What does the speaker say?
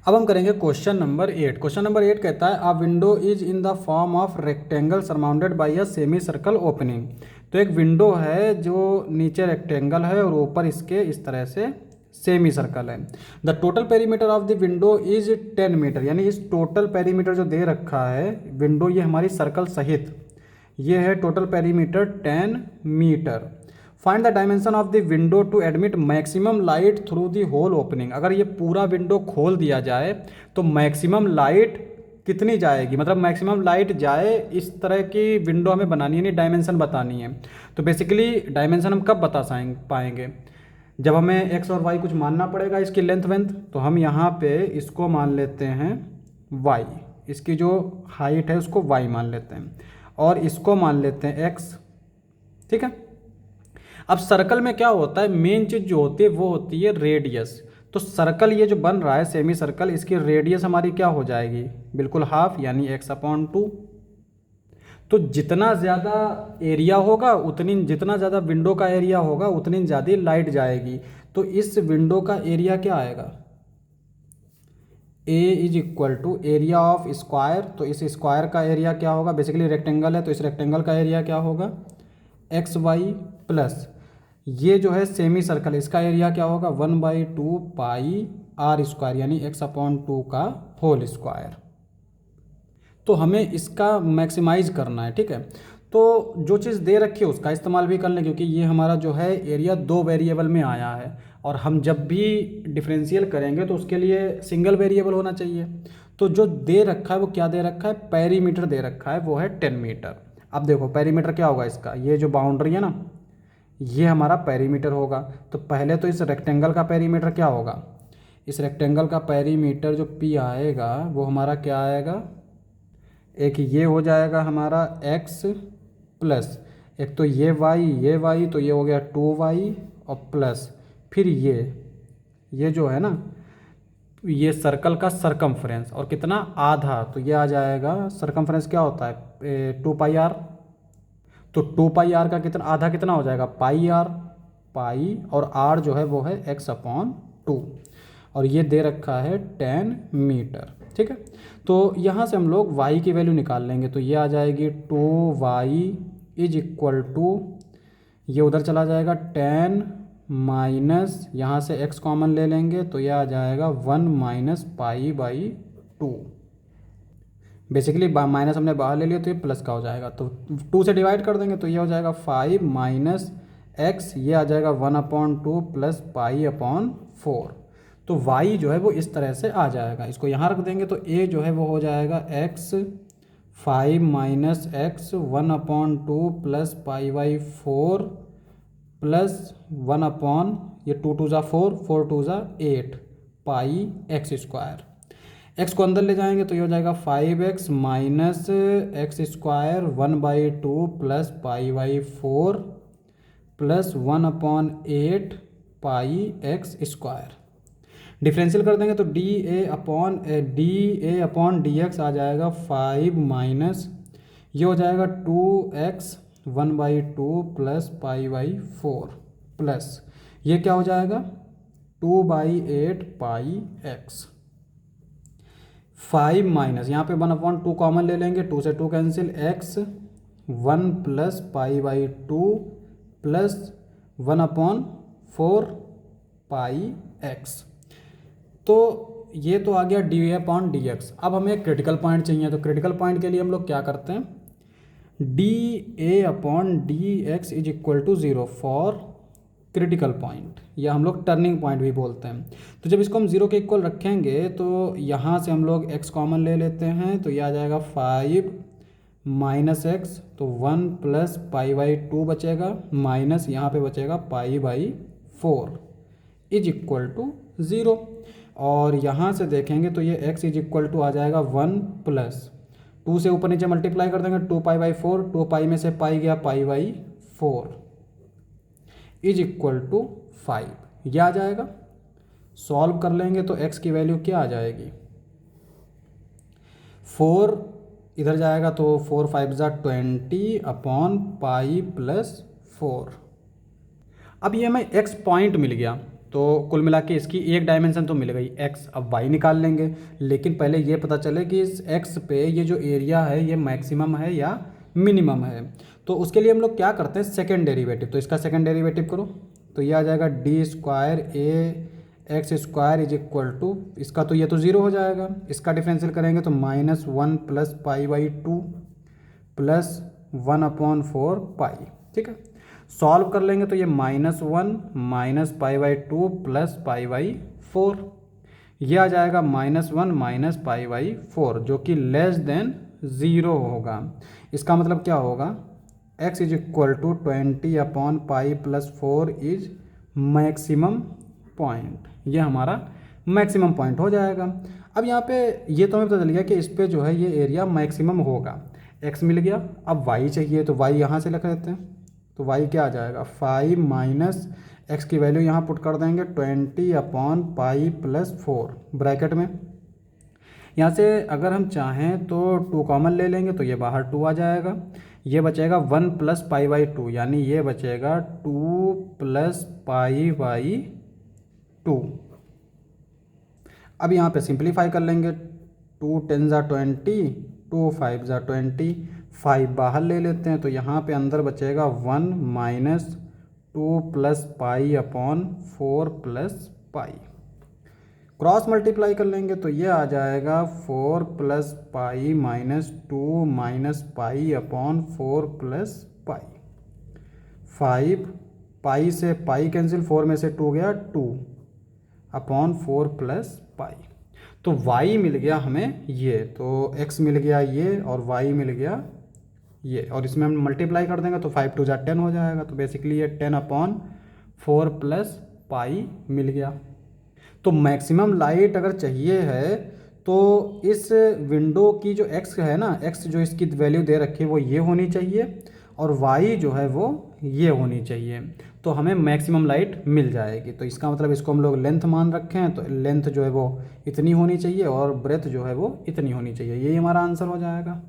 अब हम करेंगे क्वेश्चन नंबर 8। क्वेश्चन नंबर 8 कहता है अ window is in the form of rectangle surrounded by a semi circle opening. तो एक विंडो है जो नीचे रेक्टेंगल है और ऊपर इसके इस तरह से सेमी सर्कल है। The total perimeter of the window is 10 metre, यानी इस टोटल पेरीमीटर जो दे रखा है विंडो, ये हमारी सर्कल सहित ये है total perimeter 10 metre. Find the dimension of the window to admit maximum light through the whole opening. अगर ये पूरा विंडो खोल दिया जाए तो मैक्सिमम लाइट कितनी जाएगी, मतलब मैक्सिमम लाइट जाए इस तरह की विंडो हमें बनानी है, नहीं डायमेंशन बतानी है। तो बेसिकली डायमेंशन हम कब बता पाएंगे, जब हमें एक्स और वाई कुछ मानना पड़ेगा इसकी लेंथ वेंथ। तो हम यहाँ पे इसको मान लेते हैं वाई, इसकी जो हाइट है उसको वाई मान लेते हैं और इसको मान लेते हैं एक्स। ठीक है। अब सर्कल में क्या होता है, मेन चीज जो होती है वो होती है रेडियस। तो सर्कल ये जो बन रहा है सेमी सर्कल, इसकी रेडियस हमारी क्या हो जाएगी, बिल्कुल हाफ, यानी x/2। तो जितना ज़्यादा एरिया होगा उतनी, जितना ज़्यादा विंडो का एरिया होगा उतनी ज़्यादा लाइट जाएगी। तो इस विंडो का एरिया क्या आएगा, A is equal to area of square. तो इस स्क्वायर का एरिया क्या होगा, बेसिकली रेक्टेंगल है तो इस रेक्टेंगल का एरिया क्या होगा एक्स वाई प्लस ये जो है सेमी सर्कल, इसका एरिया क्या होगा 1/2 पाई आर स्क्वायर, यानी x/2 का होल स्क्वायर। तो हमें इसका मैक्सिमाइज करना है। ठीक है। तो जो चीज़ दे रखी है उसका इस्तेमाल भी कर लें, क्योंकि ये हमारा जो है एरिया दो वेरिएबल में आया है और हम जब भी डिफरेंशियल करेंगे तो उसके लिए सिंगल वेरिएबल होना चाहिए। तो जो दे रखा है वो क्या दे रखा है, पेरीमीटर दे रखा है, वो है 10 मीटर। अब देखो पेरीमीटर क्या होगा इसका, ये जो बाउंड्री है ना ये हमारा पेरीमीटर होगा। तो पहले तो इस रेक्टेंगल का पेरीमीटर क्या होगा, इस रेक्टेंगल का पेरीमीटर जो पी आएगा वो हमारा क्या आएगा, एक ये हो जाएगा हमारा x प्लस एक तो ये y, तो ये हो गया 2y और प्लस फिर ये जो है ना ये सर्कल का सरकमफ्रेंस और कितना आधा, तो ये आ जाएगा सरकमफ्रेंस क्या होता है 2πr। तो 2πr का कितना आधा कितना हो जाएगा πr, पाई और r जो है वो है x/2 और ये दे रखा है 10 मीटर। ठीक है। तो यहाँ से हम लोग y की वैल्यू निकाल लेंगे, तो ये आ जाएगी 2y इज इक्वल टू, ये उधर चला जाएगा 10 माइनस यहाँ से x कॉमन ले लेंगे तो ये आ जाएगा 1 माइनस π/2। बेसिकली माइनस हमने बाहर ले लिया तो ये प्लस का हो जाएगा, तो 2 से डिवाइड कर देंगे तो ये हो जाएगा 5 माइनस x, ये आ जाएगा 1/2 प्लस π/4। तो y जो है वो इस तरह से आ जाएगा, इसको यहाँ रख देंगे तो a जो है वो हो जाएगा x 5 minus x 1/2 plus π/4 plus 1 ये 2 2 ज़ा 4 4 2 ज़ा 8 पाई एक्स स्क्वायर। एक्स को अंदर ले जाएंगे तो ये हो जाएगा 5x minus x square 1/2 plus π/4 plus 1/8 pi x square. Differential कर देंगे तो dA/dx आ जाएगा 5 माइनस ये हो जाएगा 2x 1/2 प्लस π/4 प्लस ये क्या हो जाएगा 2/8 पाई एक्स। 5 माइनस यहाँ पे 1/2 कॉमन ले लेंगे, 2 से 2 कैंसिल, x 1 प्लस π/2 प्लस 1/4 पाई एक्स। तो ये तो आ गया dA/dx। अब हमें क्रिटिकल पॉइंट चाहिए, तो क्रिटिकल पॉइंट के लिए हम लोग क्या करते हैं, dA/dx is equal to 0 for critical point, या हम लोग टर्निंग पॉइंट भी बोलते हैं। तो जब इसको हम 0 के इक्वल रखेंगे तो यहाँ से हम लोग x कॉमन ले लेते हैं तो ये आ जाएगा 5 माइनस x, तो 1 प्लस π/2 बचेगा माइनस यहाँ पे बचेगा π/4 इज इक्वल टू 0। और यहाँ से देखेंगे तो ये x इज इक्वल टू आ जाएगा 1 प्लस 2 से ऊपर नीचे मल्टीप्लाई कर देंगे 2π/4, 2π में से पाई गया π/4 इज इक्वल टू 5, यह आ जाएगा। सॉल्व कर लेंगे तो x की वैल्यू क्या आ जाएगी 4 इधर जाएगा तो 4 5 ज़ा 20/π + 4। अब ये हमें x पॉइंट मिल गया, तो कुल मिला के इसकी एक डायमेंशन तो मिल गई x। अब y निकाल लेंगे, लेकिन पहले ये पता चले कि इस x पे ये जो एरिया है ये मैक्सिमम है या मिनिमम है। तो उसके लिए हम लोग क्या करते हैं, सेकेंड डेरिवेटिव। तो इसका सेकेंड डेरिवेटिव करो तो ये आ जाएगा D square A X square is equal to, इसका तो ये तो ज़ीरो हो जाएगा, इसका डिफरेंशियल करेंगे तो -1 प्लस पाई बाई 2 प्लस 1/4 पाई। ठीक है, सॉल्व कर लेंगे तो ये -1 minus pi by 2 plus pi by 4, ये आ जाएगा -1 माइनस पाई बाई 4 जो कि लेस देन 0 होगा। इसका मतलब क्या होगा, x इज इक्वल टू 20/पाई प्लस 4 इज मैक्सिमम पॉइंट, ये हमारा मैक्सिमम पॉइंट हो जाएगा। अब यहाँ पे ये तो हमें पता चल गया कि इस पे जो है ये एरिया मैक्सिमम होगा, x मिल गया। अब y चाहिए तो y यहाँ से लिख लेते हैं, तो y क्या आ जाएगा 5 माइनस x की वैल्यू यहाँ पुट कर देंगे 20/पाई प्लस 4 ब्रैकेट में। यहाँ से अगर हम चाहें तो 2 कॉमन ले लेंगे तो ये बाहर 2 आ जाएगा, ये बचेगा 1 प्लस पाई बाई 2, यानी ये बचेगा 2 प्लस पाई बाई 2। अब यहाँ पे सिंप्लीफाई कर लेंगे, 2 10 ज़ा 20, 2 5 ज़ा 20, 5 बाहर ले लेते हैं तो यहाँ पे अंदर बचेगा 1 minus 2 plus pi upon 4 plus pi. Cross multiply कर लेंगे तो ये आ जाएगा 4 plus pi minus 2 minus pi upon 4 plus pi. 5 पाई से पाई कैंसिल, 4 में से 2 गया 2 अपॉन 4 प्लस पाई। तो y मिल गया हमें ये, तो x मिल गया ये और y मिल गया ये, और इसमें हम मल्टीप्लाई कर देंगे तो 5 2 ज़ा 10 हो जाएगा। तो बेसिकली ये 10/4 प्लस पाई मिल गया। तो मैक्सिमम लाइट अगर चाहिए है तो इस विंडो की जो x है ना, x जो इसकी वैल्यू दे रखी है वो ये होनी चाहिए और y जो है वो ये होनी चाहिए, तो हमें मैक्सिमम लाइट मिल जाएगी। तो इसका मतलब इसको हम लोग लेंथ मान रखे हैं, तो लेंथ जो है वो इतनी होनी चाहिए और ब्रेथ जो है वो इतनी होनी चाहिए, यही हमारा आंसर हो जाएगा।